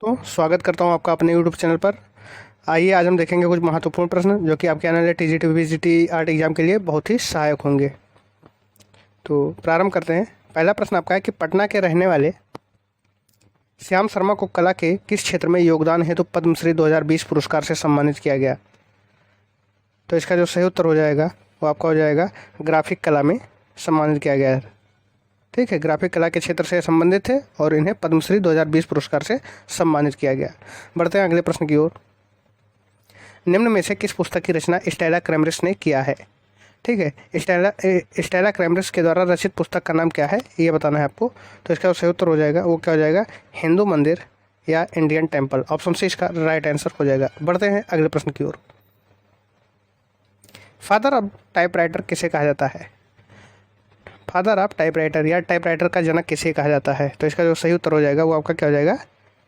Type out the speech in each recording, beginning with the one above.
तो स्वागत करता हूं आपका अपने यूट्यूब चैनल पर। आइए आज हम देखेंगे कुछ महत्वपूर्ण प्रश्न जो कि आपके आने वाले टीजीटी वीजीटी आर्ट एग्जाम के लिए बहुत ही सहायक होंगे। तो प्रारंभ करते हैं। पहला प्रश्न आपका है कि पटना के रहने वाले श्याम शर्मा को कला के किस क्षेत्र में योगदान हेतु पद्मश्री 2020 पुरस्कार से सम्मानित किया गया। तो इसका जो सही उत्तर हो जाएगा वो आपका हो जाएगा ग्राफिक कला में सम्मानित किया गया है। ठीक है, ग्राफिक कला के क्षेत्र से संबंधित थे और इन्हें पद्मश्री 2020 पुरस्कार से सम्मानित किया गया। बढ़ते हैं अगले प्रश्न की ओर। निम्न में से किस पुस्तक की रचना स्टेला क्रैमरिस ने किया है। ठीक है, स्टेला क्रैमरिस के द्वारा रचित पुस्तक का नाम क्या है ये बताना है आपको। तो इसका सही उत्तर हो जाएगा वो क्या हो जाएगा, हिंदू मंदिर या इंडियन टेम्पल। ऑप्शन सी इसका राइट आंसर हो जाएगा। बढ़ते हैं अगले प्रश्न की ओर। फादर ऑफ टाइपराइटर किसे कहा जाता है। फादर ऑफ टाइपराइटर या टाइपराइटर का जनक किसे कहा जाता है। तो इसका जो सही उत्तर हो जाएगा वो आपका क्या हो जाएगा,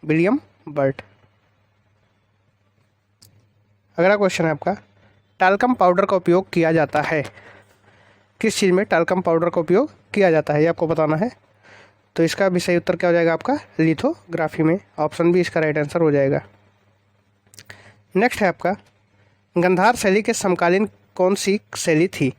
विलियम बर्ट। अगला क्वेश्चन है आपका, टाल्कम पाउडर का उपयोग किया जाता है। किस चीज़ में टाल्कम पाउडर का उपयोग किया जाता है ये आपको बताना है। तो इसका भी सही उत्तर क्या हो जाएगा आपका, लिथोग्राफी में। ऑप्शन बी इसका राइट आंसर हो जाएगा। नेक्स्ट है आपका, गंधार शैली के समकालीन कौन सी शैली थी।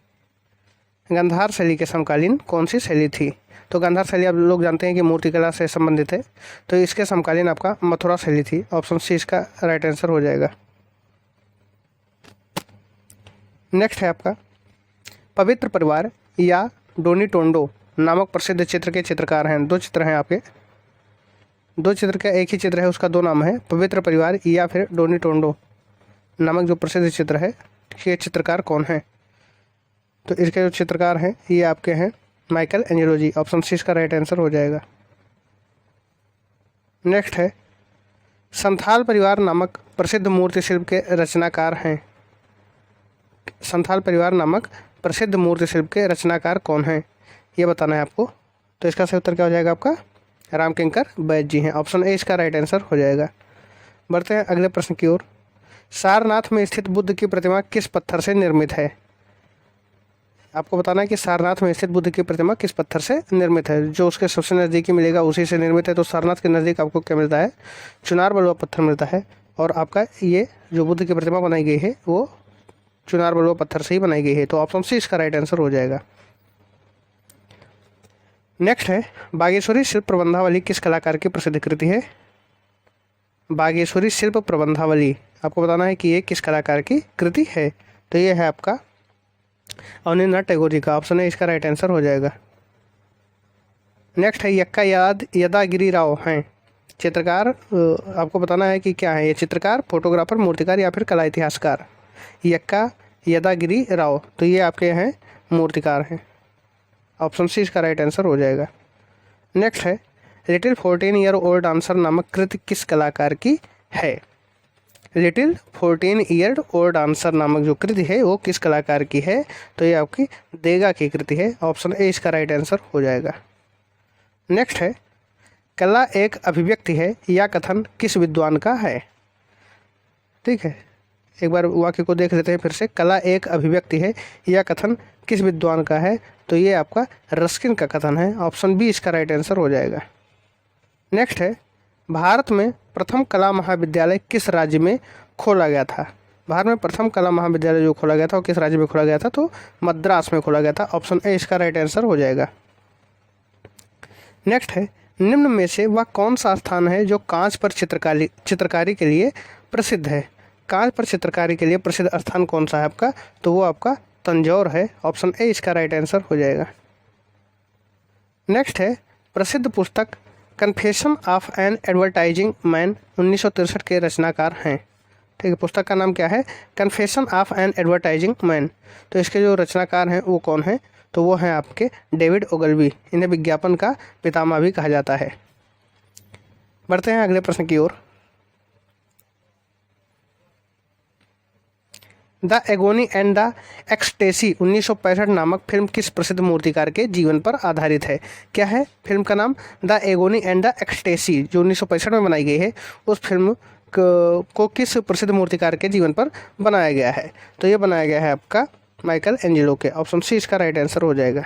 गंधार शैली के समकालीन कौन सी शैली थी। तो गंधार शैली आप लोग जानते हैं कि मूर्तिकला से संबंधित है, तो इसके समकालीन आपका मथुरा शैली थी। ऑप्शन सी इसका राइट आंसर हो जाएगा। नेक्स्ट है आपका, पवित्र परिवार या डोनी टोंडो नामक प्रसिद्ध चित्र के चित्रकार हैं। दो चित्र हैं आपके, दो चित्र का एक ही चित्र है, उसका दो नाम है, पवित्र परिवार या फिर डोनी टोंडो नामक जो प्रसिद्ध चित्र है, ये चित्रकार कौन है। तो इसके जो चित्रकार हैं ये आपके हैं माइकल एंजेलो जी। ऑप्शन सी इसका राइट आंसर हो जाएगा। नेक्स्ट है, संथाल परिवार नामक प्रसिद्ध मूर्ति शिल्प के रचनाकार हैं। संथाल परिवार नामक प्रसिद्ध मूर्ति शिल्प के रचनाकार कौन हैं ये बताना है आपको। तो इसका सही उत्तर क्या हो जाएगा आपका, रामकिंकर बैद जी हैं। ऑप्शन ए इसका राइट आंसर हो जाएगा। बढ़ते हैं अगले प्रश्न की ओर। सारनाथ में स्थित बुद्ध की प्रतिमा किस पत्थर से निर्मित है। आपको बताना है कि सारनाथ में स्थित बुद्ध की प्रतिमा किस पत्थर से निर्मित है। जो उसके सबसे नज़दीकी मिलेगा उसी से निर्मित है। तो सारनाथ के नज़दीक आपको क्या मिलता है, चुनार बलुआ पत्थर मिलता है। और आपका ये जो बुद्ध की प्रतिमा बनाई गई है वो चुनार बलुआ पत्थर से ही बनाई गई है। तो ऑप्शन सी इसका राइट आंसर हो जाएगा। नेक्स्ट है, बागेश्वरी शिल्प प्रबंधावली किस कलाकार की प्रसिद्ध कृति है। बागेश्वरी शिल्प प्रबंधावली आपको बताना है कि ये किस कलाकार की कृति है। तो ये है आपका अवनींद्रनाथ टैगोर जी का। ऑप्शन ए इसका राइट आंसर हो जाएगा। नेक्स्ट है, यक्का यदागिरी राव हैं चित्रकार। आपको बताना है कि क्या है ये चित्रकार, फोटोग्राफर, मूर्तिकार या फिर कला इतिहासकार। यक्का यदागिरी राव, तो ये आपके हैं मूर्तिकार हैं। ऑप्शन सी इसका राइट आंसर हो जाएगा। नेक्स्ट है, लिटिल 14 ईयर ओल्ड डांसर नामक कृति किस कलाकार की है। लिटिल 14 ईयर ओल्ड डांसर नामक जो कृति है वो किस कलाकार की है। तो ये आपकी देगा की कृति है। ऑप्शन ए इसका राइट आंसर हो जाएगा। नेक्स्ट है, कला एक अभिव्यक्ति है या कथन किस विद्वान का है। ठीक है, एक बार वाक्य को देख लेते हैं फिर से। कला एक अभिव्यक्ति है या कथन किस विद्वान का है। तो ये आपका रस्किन का कथन है। ऑप्शन बी इसका राइट आंसर हो जाएगा। नेक्स्ट है, भारत में प्रथम कला महाविद्यालय किस राज्य में खोला गया था। भारत में प्रथम कला महाविद्यालय जो खोला गया था वो किस राज्य में खोला गया था। तो मद्रास में खोला गया था। ऑप्शन ए इसका राइट आंसर हो जाएगा। नेक्स्ट है, निम्न में से वह कौन सा स्थान है जो कांच पर चित्रकारी के लिए प्रसिद्ध है। कांच पर चित्रकारी के लिए प्रसिद्ध स्थान कौन सा है आपका। तो वो आपका तंजौर है। ऑप्शन ए इसका राइट आंसर हो जाएगा। नेक्स्ट है, प्रसिद्ध पुस्तक confession of N advertising man 1963 के रचनाकार हैं। ठीक है, पुस्तक का नाम क्या है, confession of N advertising man. तो इसके जो रचनाकार हैं वो कौन है। तो वो हैं आपके डेविड ओगलवी। इन्हें विज्ञापन का पितामह भी कहा जाता है। बढ़ते हैं अगले प्रश्न की ओर। The Agony and the Ecstasy 1965 नामक फिल्म किस प्रसिद्ध मूर्तिकार के जीवन पर आधारित है। क्या है फिल्म का नाम, the Agony and the ecstasy, जो 1965 में बनाई गई है। उस फिल्म को किस प्रसिद्ध मूर्तिकार के जीवन पर बनाया गया है। तो ये बनाया गया है आपका माइकल एंजेलो के। ऑप्शन सी इसका राइट आंसर हो जाएगा।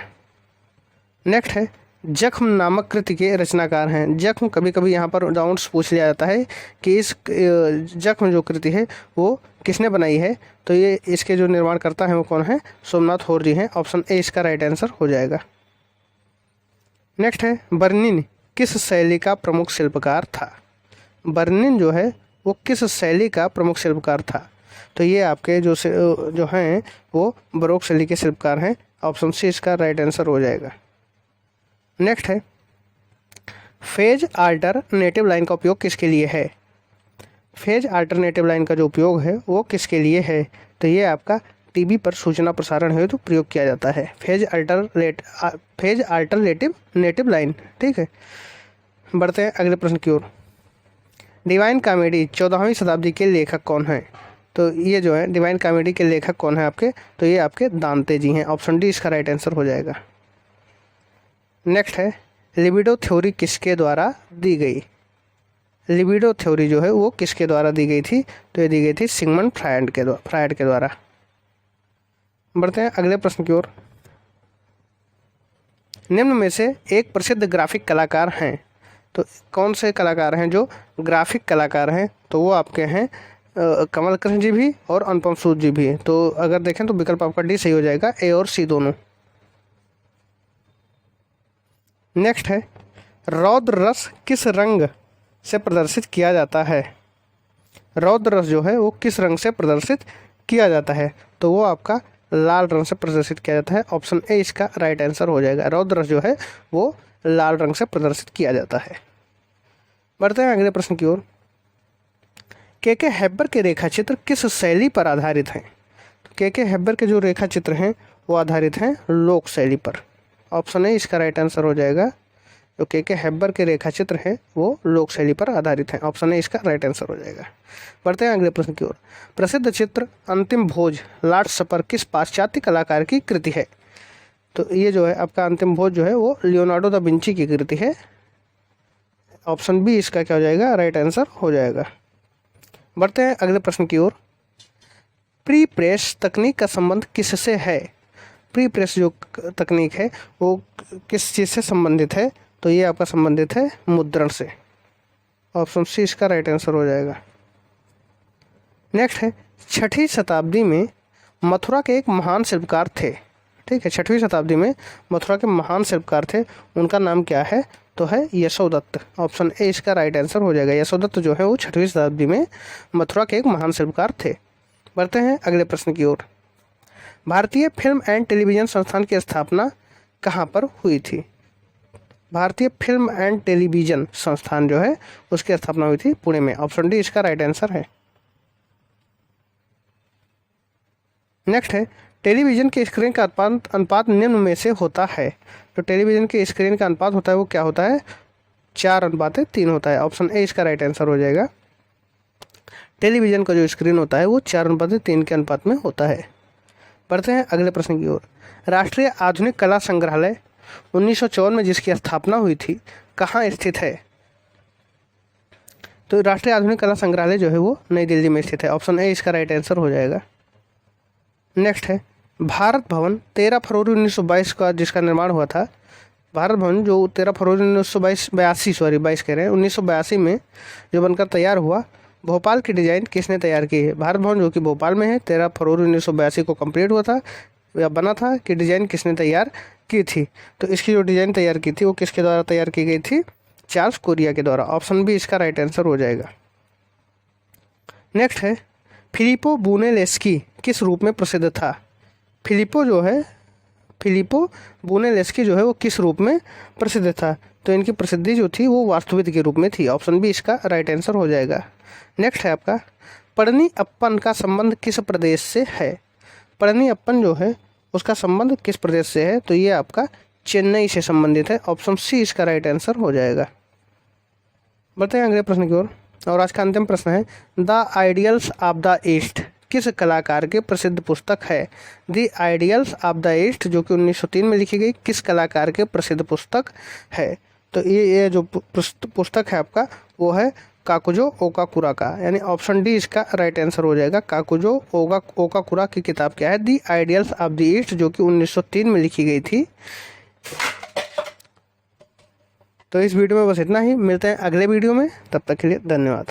नेक्स्ट है, जख्म नामक कृति के रचनाकार हैं। जख्म कभी कभी यहाँ पर डाउट्स पूछ लिया जाता है कि इस जख्म जो कृति है वो किसने बनाई है, तो ये इसके जो निर्माणकर्ता हैं वो कौन है, सोमनाथ होर जी हैं। ऑप्शन ए इसका राइट आंसर हो जाएगा। नेक्स्ट है, बर्निन किस शैली का प्रमुख शिल्पकार था। बर्निन जो है वो किस शैली का प्रमुख शिल्पकार था, तो ये आपके जो हैं वो बरोक शैली के शिल्पकार हैं। ऑप्शन सी इसका राइट आंसर हो जाएगा। नेक्स्ट है, फेज अल्टरनेटिव लाइन का उपयोग किसके लिए है। फेज अल्टरनेटिव लाइन का जो उपयोग है वो किसके लिए है, तो ये आपका टीवी पर सूचना प्रसारण हेतु तो प्रयोग किया जाता है। फेज अल्टरनेटिव लाइन, ठीक है। बढ़ते हैं अगले प्रश्न की ओर। डिवाइन कॉमेडी 14वीं शताब्दी के लेखक कौन हैं, तो ये जो है डिवाइन कॉमेडी के लेखक कौन है आपके, तो ये आपके दांते जी हैं। ऑप्शन डी इसका राइट आंसर हो जाएगा। नेक्स्ट है, लिबिडो थ्योरी किसके द्वारा दी गई। लिबिडो थ्योरी जो है वो किसके द्वारा दी गई थी, तो ये दी गई थी सिगमंड फ्रायड के द्वारा। बढ़ते हैं अगले प्रश्न की ओर। निम्न में से एक प्रसिद्ध ग्राफिक कलाकार हैं, तो कौन से कलाकार हैं जो ग्राफिक कलाकार हैं, तो वो आपके हैं कमल कृष्ण जी भी और अनुपम सूद जी भी। तो अगर देखें तो विकल्प आपका डी सही हो जाएगा, ए और सी दोनों। नेक्स्ट है, रौद्र रस किस रंग से प्रदर्शित किया जाता है। रौद्र रस जो है वो किस रंग से प्रदर्शित किया जाता है, तो वो आपका लाल रंग से प्रदर्शित किया जाता है। ऑप्शन ए इसका राइट आंसर हो जाएगा। रौद्र रस जो है वो लाल रंग से प्रदर्शित किया जाता है। बढ़ते हैं अगले प्रश्न की ओर। के हेब्बर के रेखा चित्र किस शैली पर आधारित हैं। के हेब्बर के जो रेखा चित्र हैं वो आधारित हैं लोक शैली पर। ऑप्शन ए इसका राइट आंसर हो जाएगा। जो के हेब्बर के रेखा चित्र हैं वो लोक शैली पर आधारित हैं। ऑप्शन ए इसका राइट आंसर हो जाएगा। बढ़ते हैं अगले प्रश्न की ओर। प्रसिद्ध चित्र अंतिम भोज लास्ट सपर किस पाश्चात्य कलाकार की कृति है, तो ये जो है आपका अंतिम भोज जो है वो लियोनार्डो दा विंची की कृति है। ऑप्शन बी इसका क्या हो जाएगा, राइट आंसर हो जाएगा। बढ़ते हैं अगले प्रश्न की ओर। प्री प्रेस तकनीक का संबंध किससे है। प्री प्रेस जो तकनीक है वो किस चीज़ से संबंधित है, तो ये आपका संबंधित है मुद्रण से। ऑप्शन सी इसका राइट आंसर हो जाएगा। नेक्स्ट है, 6वीं शताब्दी में मथुरा के एक महान शिल्पकार थे, ठीक है। 6वीं शताब्दी में मथुरा के महान शिल्पकार थे, उनका नाम क्या है, तो है यशोदत्त। ऑप्शन ए इसका राइट आंसर हो जाएगा। यशोदत्त जो है वो 6वीं शताब्दी में मथुरा के एक महान शिल्पकार थे। बढ़ते हैं अगले प्रश्न की ओर। भारतीय फिल्म एंड टेलीविज़न संस्थान की स्थापना कहाँ पर हुई थी। भारतीय फिल्म एंड टेलीविज़न संस्थान जो है उसकी स्थापना हुई थी पुणे में। ऑप्शन डी इसका राइट आंसर है। नेक्स्ट है, टेलीविज़न के स्क्रीन का अनुपात निम्न में से होता है, तो टेलीविज़न के स्क्रीन का अनुपात होता है वो क्या होता है, 4:3 होता है। ऑप्शन ए इसका राइट आंसर हो जाएगा। टेलीविज़न का जो स्क्रीन होता है वो 4:3 के अनुपात में होता है। बढ़ते हैं अगले प्रश्न की ओर। राष्ट्रीय आधुनिक कला संग्रहालय 1954 में जिसकी स्थापना हुई थी कहाँ स्थित है, तो राष्ट्रीय आधुनिक कला संग्रहालय जो है वो नई दिल्ली में स्थित है। ऑप्शन ए इसका राइट आंसर हो जाएगा। नेक्स्ट है, भारत भवन 13 फरवरी 1922 का जिसका निर्माण हुआ था, भारत भवन जो 13 फरवरी 1982 में जो बनकर तैयार हुआ, भोपाल की डिज़ाइन किसने तैयार की है। भारत भवन जो कि भोपाल में है 13 फरवरी 1982 को कंप्लीट हुआ था या बना था, कि डिज़ाइन किसने तैयार की थी, तो इसकी जो डिज़ाइन तैयार की थी वो किसके द्वारा तैयार की गई थी, चार्ल्स कोरिया के द्वारा। ऑप्शन बी इसका राइट आंसर हो जाएगा। नेक्स्ट है, फिलिपो ब्रूनेलेस्की किस रूप में प्रसिद्ध था। फिलिपो ब्रूनेलेस्की जो है वो किस रूप में प्रसिद्ध था, तो इनकी प्रसिद्धि जो थी वो वास्तुविद के रूप में थी। ऑप्शन बी इसका राइट आंसर हो जाएगा। नेक्स्ट है आपका, पढ़नी अप्पन का संबंध किस प्रदेश से है। पढ़नी अप्पन जो है उसका संबंध किस प्रदेश से है, तो ये आपका चेन्नई से संबंधित है। ऑप्शन सी इसका राइट आंसर हो जाएगा। बढ़ते हैं अगले प्रश्न की ओर, और आज का अंतिम प्रश्न है, the ideals of the east किस कलाकार की प्रसिद्ध पुस्तक है। The ideals of the east जो कि 1903 में लिखी गई किस कलाकार की प्रसिद्ध पुस्तक है, तो ये जो पुस्तक है आपका वो है काकुजो ओकाकुरा का, यानी ऑप्शन डी इसका राइट आंसर हो जाएगा। काकुजो ओकाकुरा की किताब क्या है, the ideals of the east, जो कि 1903 में लिखी गई थी। तो इस वीडियो में बस इतना ही, मिलते हैं अगले वीडियो में, तब तक के लिए धन्यवाद।